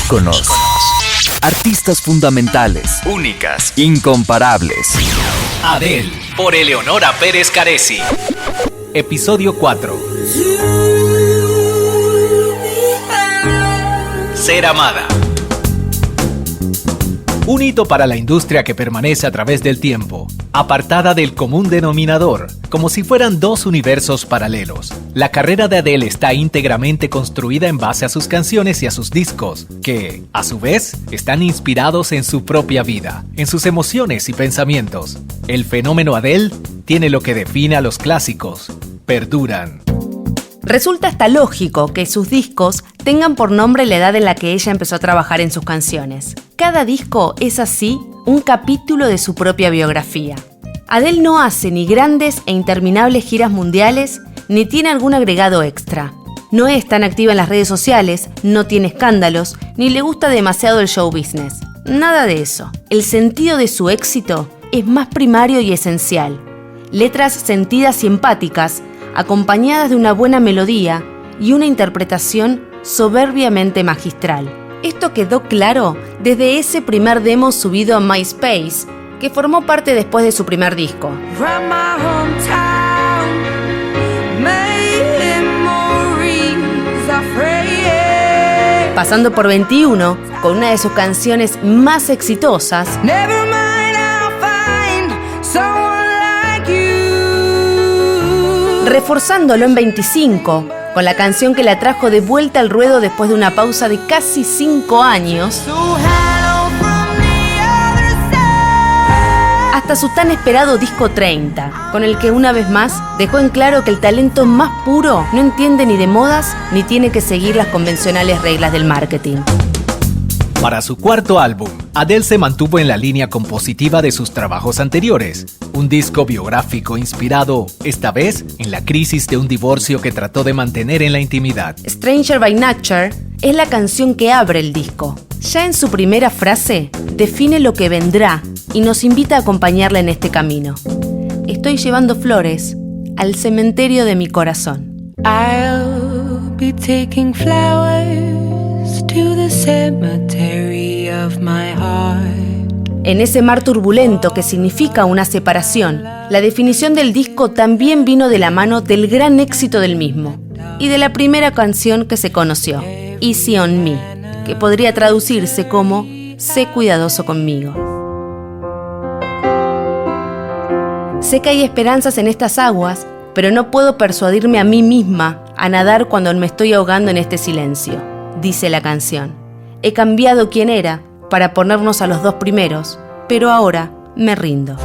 Íconos. Artistas fundamentales. Únicas. Incomparables. Adele, por Eleonora Pérez Caresi. Episodio 4. Ser amada. Un hito para la industria que permanece a través del tiempo, apartada del común denominador, como si fueran dos universos paralelos. La carrera de Adele está íntegramente construida en base a sus canciones y a sus discos, que, a su vez, están inspirados en su propia vida, en sus emociones y pensamientos. El fenómeno Adele tiene lo que define a los clásicos: perduran. Resulta hasta lógico que sus discos tengan por nombre la edad en la que ella empezó a trabajar en sus canciones. Cada disco es así un capítulo de su propia biografía. Adele no hace ni grandes e interminables giras mundiales, ni tiene algún agregado extra. No es tan activa en las redes sociales, no tiene escándalos, ni le gusta demasiado el show business. Nada de eso. El sentido de su éxito es más primario y esencial. Letras sentidas y empáticas, acompañadas de una buena melodía y una interpretación soberbiamente magistral. Esto quedó claro desde ese primer demo subido a MySpace, que formó parte después de su primer disco. Pasando por 21, con una de sus canciones más exitosas, reforzándolo en 25, con la canción que la trajo de vuelta al ruedo después de una pausa de casi 5 años, hasta su tan esperado disco 30, con el que una vez más dejó en claro que el talento más puro no entiende ni de modas ni tiene que seguir las convencionales reglas del marketing. Para su cuarto álbum, Adele se mantuvo en la línea compositiva de sus trabajos anteriores. Un disco biográfico inspirado, esta vez, en la crisis de un divorcio que trató de mantener en la intimidad. Stranger by Nature es la canción que abre el disco. Ya en su primera frase, define lo que vendrá y nos invita a acompañarla en este camino. Estoy llevando flores al cementerio de mi corazón. I'll be taking flowers to the cemetery of my heart. En ese mar turbulento que significa una separación, la definición del disco también vino de la mano del gran éxito del mismo y de la primera canción que se conoció, Easy on Me, que podría traducirse como Sé cuidadoso conmigo. Sé que hay esperanzas en estas aguas, pero no puedo persuadirme a mí misma a nadar cuando me estoy ahogando en este silencio, dice la canción. He cambiado quién era para ponernos a los dos primeros, pero ahora me rindo.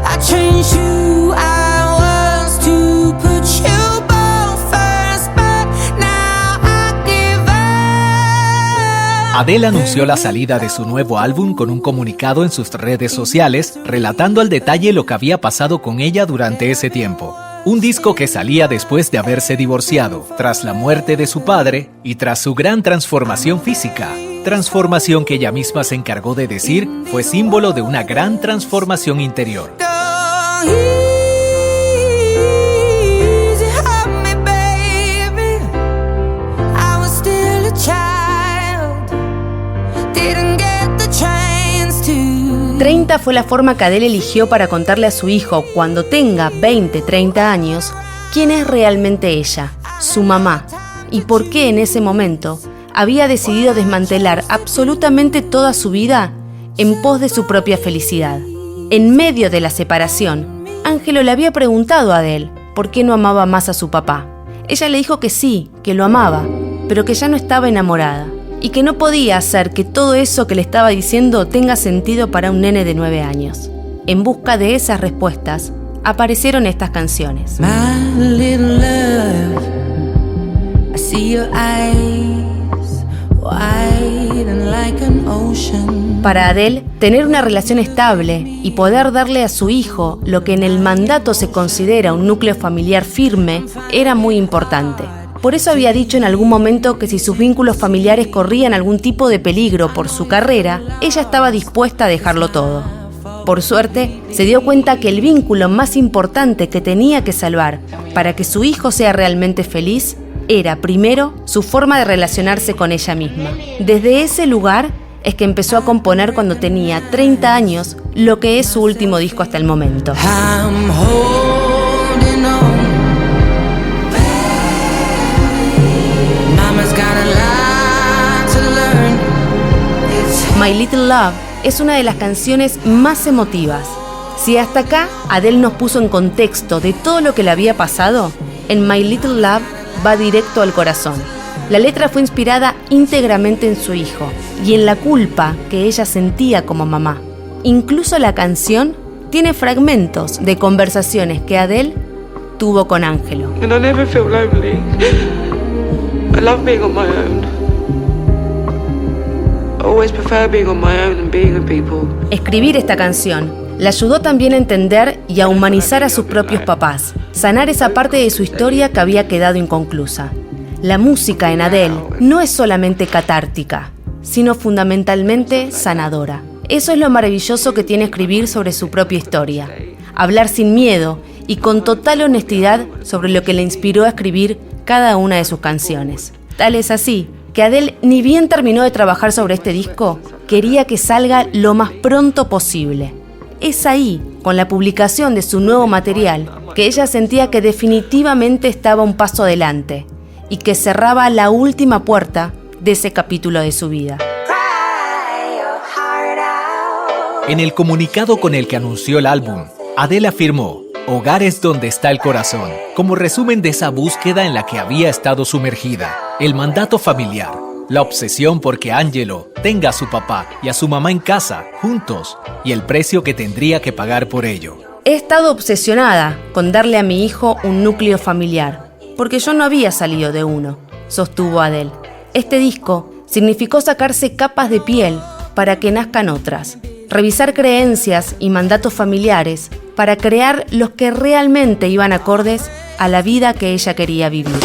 Adele anunció la salida de su nuevo álbum con un comunicado en sus redes sociales, relatando al detalle lo que había pasado con ella durante ese tiempo. Un disco que salía después de haberse divorciado, tras la muerte de su padre y tras su gran transformación física. Transformación que ella misma se encargó de decir fue símbolo de una gran transformación interior. «30» fue la forma que Adele eligió para contarle a su hijo, cuando tenga 20, 30 años, quién es realmente ella, su mamá, y por qué en ese momento había decidido desmantelar absolutamente toda su vida en pos de su propia felicidad. En medio de la separación, Angelo le había preguntado a Adele por qué no amaba más a su papá. Ella le dijo que sí, que lo amaba, pero que ya no estaba enamorada y que no podía hacer que todo eso que le estaba diciendo tenga sentido para un nene de 9 años. En busca de esas respuestas, aparecieron estas canciones. My little love, I see your eyes, wide and like an ocean. Para Adele, tener una relación estable y poder darle a su hijo lo que en el mandato se considera un núcleo familiar firme era muy importante. Por eso había dicho en algún momento que si sus vínculos familiares corrían algún tipo de peligro por su carrera, ella estaba dispuesta a dejarlo todo. Por suerte, se dio cuenta que el vínculo más importante que tenía que salvar para que su hijo sea realmente feliz era, primero, su forma de relacionarse con ella misma. Desde ese lugar, es que empezó a componer cuando tenía 30 años, lo que es su último disco hasta el momento. I'm holding on. Mama's got a lot to learn. My Little Love es una de las canciones más emotivas. Si hasta acá Adele nos puso en contexto de todo lo que le había pasado, en My Little Love va directo al corazón. La letra fue inspirada íntegramente en su hijo y en la culpa que ella sentía como mamá. Incluso la canción tiene fragmentos de conversaciones que Adele tuvo con Angelo. And I never feel lonely. I love being on my own. I always prefer being on my own and being with people. Escribir esta canción le ayudó también a entender y a humanizar a sus propios papás, sanar esa parte de su historia que había quedado inconclusa. La música en Adele no es solamente catártica, sino fundamentalmente sanadora. Eso es lo maravilloso que tiene escribir sobre su propia historia. Hablar sin miedo y con total honestidad sobre lo que le inspiró a escribir cada una de sus canciones. Tal es así que Adele, ni bien terminó de trabajar sobre este disco, quería que salga lo más pronto posible. Es ahí, con la publicación de su nuevo material, que ella sentía que definitivamente estaba un paso adelante y que cerraba la última puerta de ese capítulo de su vida. En el comunicado con el que anunció el álbum, Adele afirmó: "Hogar es donde está el corazón", como resumen de esa búsqueda en la que había estado sumergida. El mandato familiar, la obsesión porque Angelo tenga a su papá y a su mamá en casa, juntos, y el precio que tendría que pagar por ello. He estado obsesionada con darle a mi hijo un núcleo familiar, porque yo no había salido de uno, sostuvo Adele. Este disco significó sacarse capas de piel para que nazcan otras, revisar creencias y mandatos familiares para crear los que realmente iban acordes a la vida que ella quería vivir.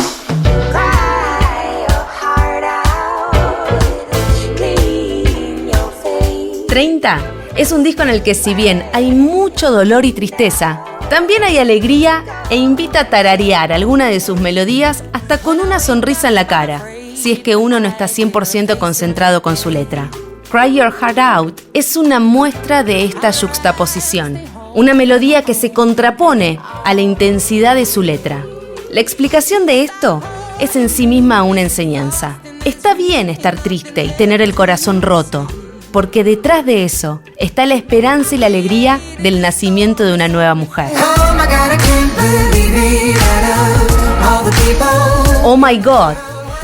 30 es un disco en el que, si bien hay mucho dolor y tristeza, también hay alegría e invita a tararear alguna de sus melodías hasta con una sonrisa en la cara, si es que uno no está 100% concentrado con su letra. Cry Your Heart Out es una muestra de esta yuxtaposición, una melodía que se contrapone a la intensidad de su letra. La explicación de esto es en sí misma una enseñanza. Está bien estar triste y tener el corazón roto, porque detrás de eso está la esperanza y la alegría del nacimiento de una nueva mujer. Oh My God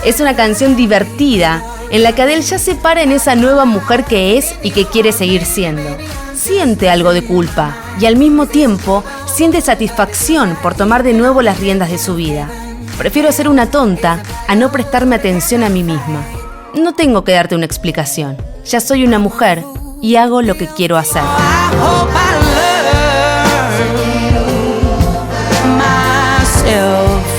es una canción divertida en la que Adele ya se para en esa nueva mujer que es y que quiere seguir siendo. Siente algo de culpa y al mismo tiempo siente satisfacción por tomar de nuevo las riendas de su vida. Prefiero ser una tonta a no prestarme atención a mí misma. No tengo que darte una explicación. Ya soy una mujer y hago lo que quiero hacer.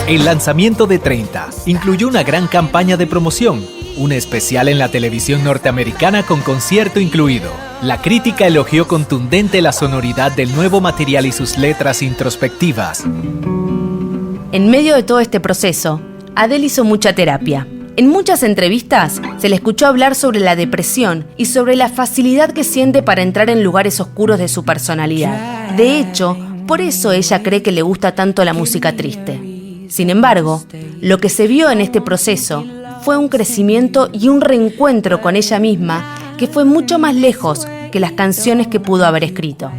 El lanzamiento de 30 incluyó una gran campaña de promoción, un especial en la televisión norteamericana con concierto incluido. La crítica elogió contundente la sonoridad del nuevo material y sus letras introspectivas. En medio de todo este proceso, Adele hizo mucha terapia. En muchas entrevistas se le escuchó hablar sobre la depresión y sobre la facilidad que siente para entrar en lugares oscuros de su personalidad. De hecho, por eso ella cree que le gusta tanto la música triste. Sin embargo, lo que se vio en este proceso fue un crecimiento y un reencuentro con ella misma que fue mucho más lejos que las canciones que pudo haber escrito.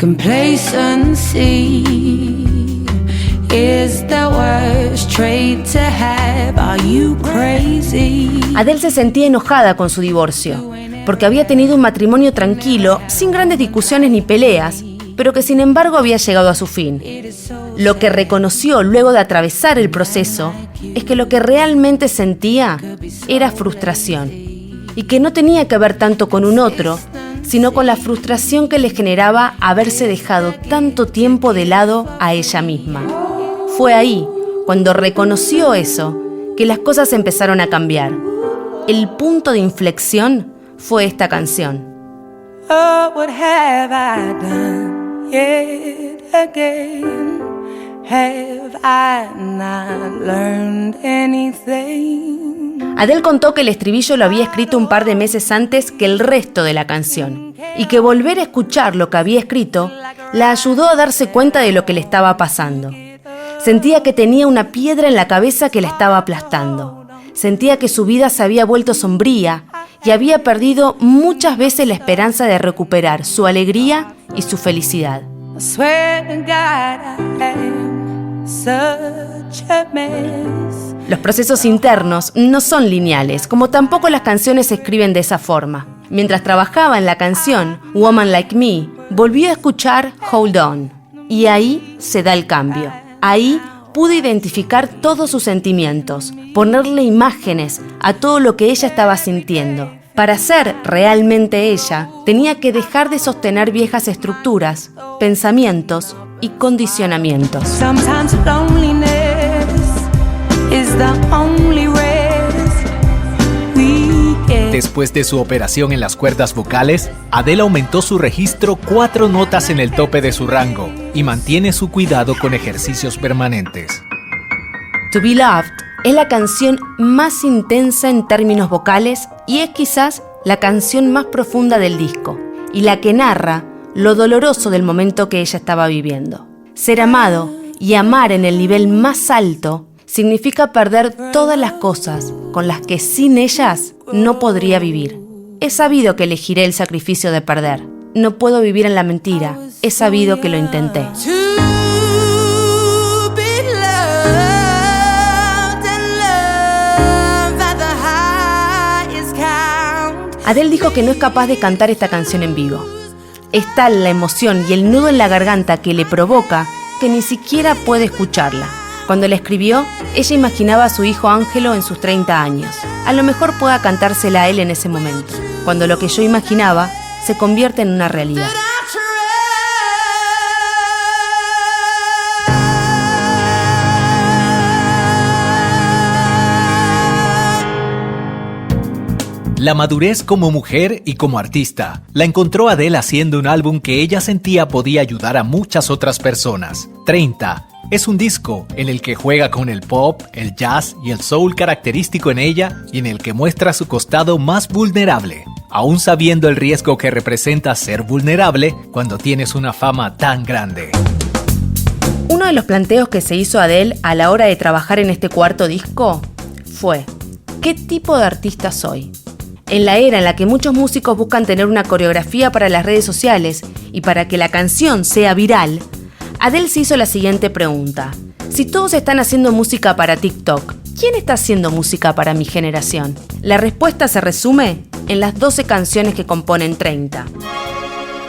Adele se sentía enojada con su divorcio, porque había tenido un matrimonio tranquilo, sin grandes discusiones ni peleas, pero que sin embargo había llegado a su fin. Lo que reconoció luego de atravesar el proceso es que lo que realmente sentía era frustración, y que no tenía que ver tanto con un otro, sino con la frustración que le generaba haberse dejado tanto tiempo de lado a ella misma. Fue ahí, cuando reconoció eso, que las cosas empezaron a cambiar. El punto de inflexión fue esta canción. Oh, what have I done yet again? Have I not learned anything? Adele contó que el estribillo lo había escrito un par de meses antes que el resto de la canción y que volver a escuchar lo que había escrito la ayudó a darse cuenta de lo que le estaba pasando. Sentía que tenía una piedra en la cabeza que la estaba aplastando. Sentía que su vida se había vuelto sombría y había perdido muchas veces la esperanza de recuperar su alegría y su felicidad. I swear to God I am such a mess. Los procesos internos no son lineales, como tampoco las canciones se escriben de esa forma. Mientras trabajaba en la canción Woman Like Me, volvió a escuchar Hold On, y ahí se da el cambio. Ahí pude identificar todos sus sentimientos, ponerle imágenes a todo lo que ella estaba sintiendo. Para ser realmente ella, tenía que dejar de sostener viejas estructuras, pensamientos y condicionamientos. Sometimes loneliness is the only rest we get. Después de su operación en las cuerdas vocales, Adele aumentó su registro 4 notas en el tope de su rango y mantiene su cuidado con ejercicios permanentes. To Be Loved es la canción más intensa en términos vocales y es quizás la canción más profunda del disco y la que narra lo doloroso del momento que ella estaba viviendo. Ser amado y amar en el nivel más alto significa perder todas las cosas con las que sin ellas no podría vivir. He sabido que elegiré el sacrificio de perder. No puedo vivir en la mentira. He sabido que lo intenté. Adele dijo que no es capaz de cantar esta canción en vivo. Es tal la emoción y el nudo en la garganta que le provoca que ni siquiera puede escucharla. Cuando la escribió, ella imaginaba a su hijo Ángelo en sus 30 años. A lo mejor pueda cantársela a él en ese momento, cuando lo que yo imaginaba se convierte en una realidad. La madurez como mujer y como artista la encontró Adele haciendo un álbum que ella sentía podía ayudar a muchas otras personas. 30 es un disco en el que juega con el pop, el jazz y el soul característico en ella y en el que muestra su costado más vulnerable, aún sabiendo el riesgo que representa ser vulnerable cuando tienes una fama tan grande. Uno de los planteos que se hizo Adele a la hora de trabajar en este cuarto disco fue: ¿qué tipo de artista soy? En la era en la que muchos músicos buscan tener una coreografía para las redes sociales y para que la canción sea viral, Adele se hizo la siguiente pregunta: si todos están haciendo música para TikTok, ¿quién está haciendo música para mi generación? La respuesta se resume en las 12 canciones que componen 30.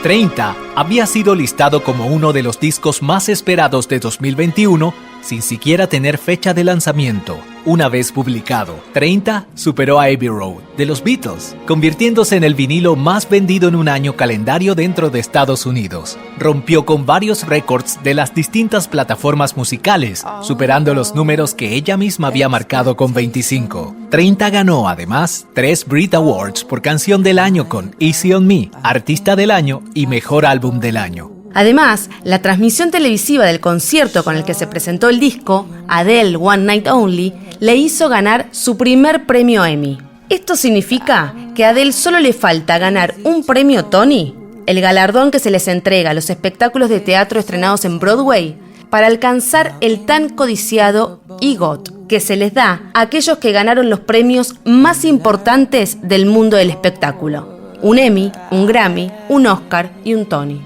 30 había sido listado como uno de los discos más esperados de 2021 sin siquiera tener fecha de lanzamiento. Una vez publicado, 30 superó a Abbey Road de los Beatles, convirtiéndose en el vinilo más vendido en un año calendario dentro de Estados Unidos. Rompió con varios récords de las distintas plataformas musicales, superando los números que ella misma había marcado con 25. 30 ganó además 3 Brit Awards por Canción del Año con Easy on Me, Artista del Año y Mejor Álbum del Año. Además, la transmisión televisiva del concierto con el que se presentó el disco, Adele One Night Only, le hizo ganar su primer premio Emmy. Esto significa que a Adele solo le falta ganar un premio Tony, el galardón que se les entrega a los espectáculos de teatro estrenados en Broadway, para alcanzar el tan codiciado EGOT, que se les da a aquellos que ganaron los premios más importantes del mundo del espectáculo: un Emmy, un Grammy, un Oscar y un Tony.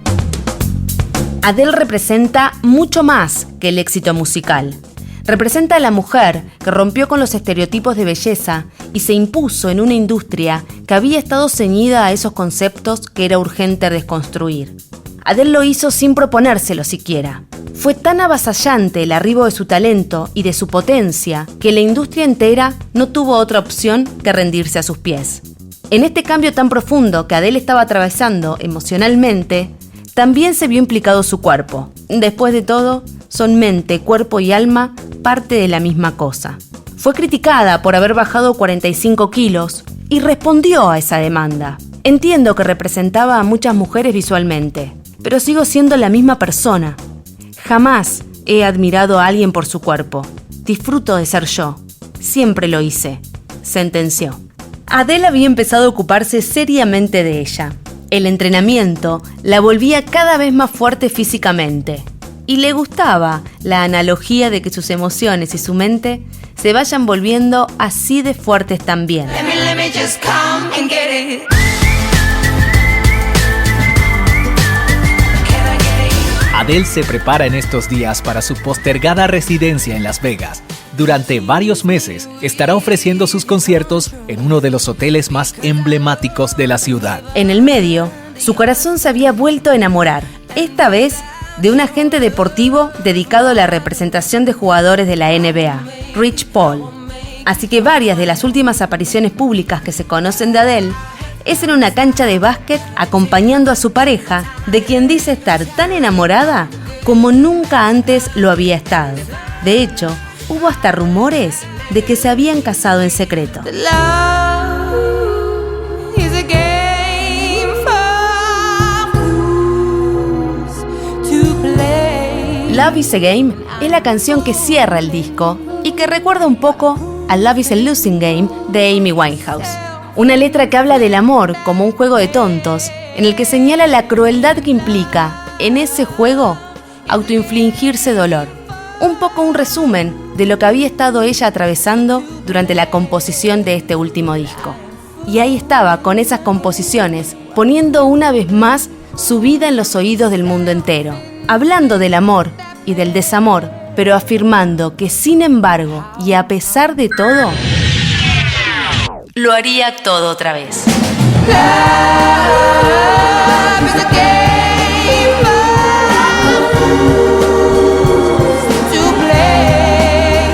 Adele representa mucho más que el éxito musical. Representa a la mujer que rompió con los estereotipos de belleza y se impuso en una industria que había estado ceñida a esos conceptos que era urgente desconstruir. Adele lo hizo sin proponérselo siquiera. Fue tan avasallante el arribo de su talento y de su potencia que la industria entera no tuvo otra opción que rendirse a sus pies. En este cambio tan profundo que Adele estaba atravesando emocionalmente, también se vio implicado su cuerpo. Después de todo, son mente, cuerpo y alma parte de la misma cosa. Fue criticada por haber bajado 45 kilos y respondió a esa demanda. Entiendo que representaba a muchas mujeres visualmente, pero sigo siendo la misma persona. Jamás he admirado a alguien por su cuerpo. Disfruto de ser yo. Siempre lo hice. sentenció. Adele había empezado a ocuparse seriamente de ella. El entrenamiento la volvía cada vez más fuerte físicamente. Y le gustaba la analogía de que sus emociones y su mente se vayan volviendo así de fuertes también. Let me just come and get it. Adele se prepara en estos días para su postergada residencia en Las Vegas. Durante varios meses estará ofreciendo sus conciertos en uno de los hoteles más emblemáticos de la ciudad. En el medio, su corazón se había vuelto a enamorar, esta vez de un agente deportivo dedicado a la representación de jugadores de la NBA, Rich Paul. Así que varias de las últimas apariciones públicas que se conocen de Adele es en una cancha de básquet acompañando a su pareja, de quien dice estar tan enamorada como nunca antes lo había estado. De hecho, hubo hasta rumores de que se habían casado en secreto. Love is a game for fools to play. Love is a Game es la canción que cierra el disco y que recuerda un poco a Love is a Losing Game de Amy Winehouse. Una letra que habla del amor como un juego de tontos, en el que señala la crueldad que implica, en ese juego, autoinfligirse dolor. Un poco un resumen de lo que había estado ella atravesando durante la composición de este último disco. Y ahí estaba, con esas composiciones, poniendo una vez más su vida en los oídos del mundo entero, hablando del amor y del desamor, pero afirmando que sin embargo, y a pesar de todo, lo haría todo otra vez. Love is a game for fools to play,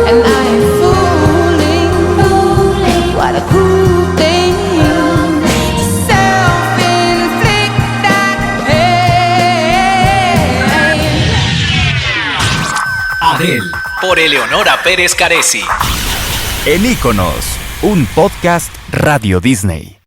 and I am fooling. What a cruel thing, self-inflicted pain. Adele. Por Eleonora Pérez Caresi. En Iconos, un podcast Radio Disney.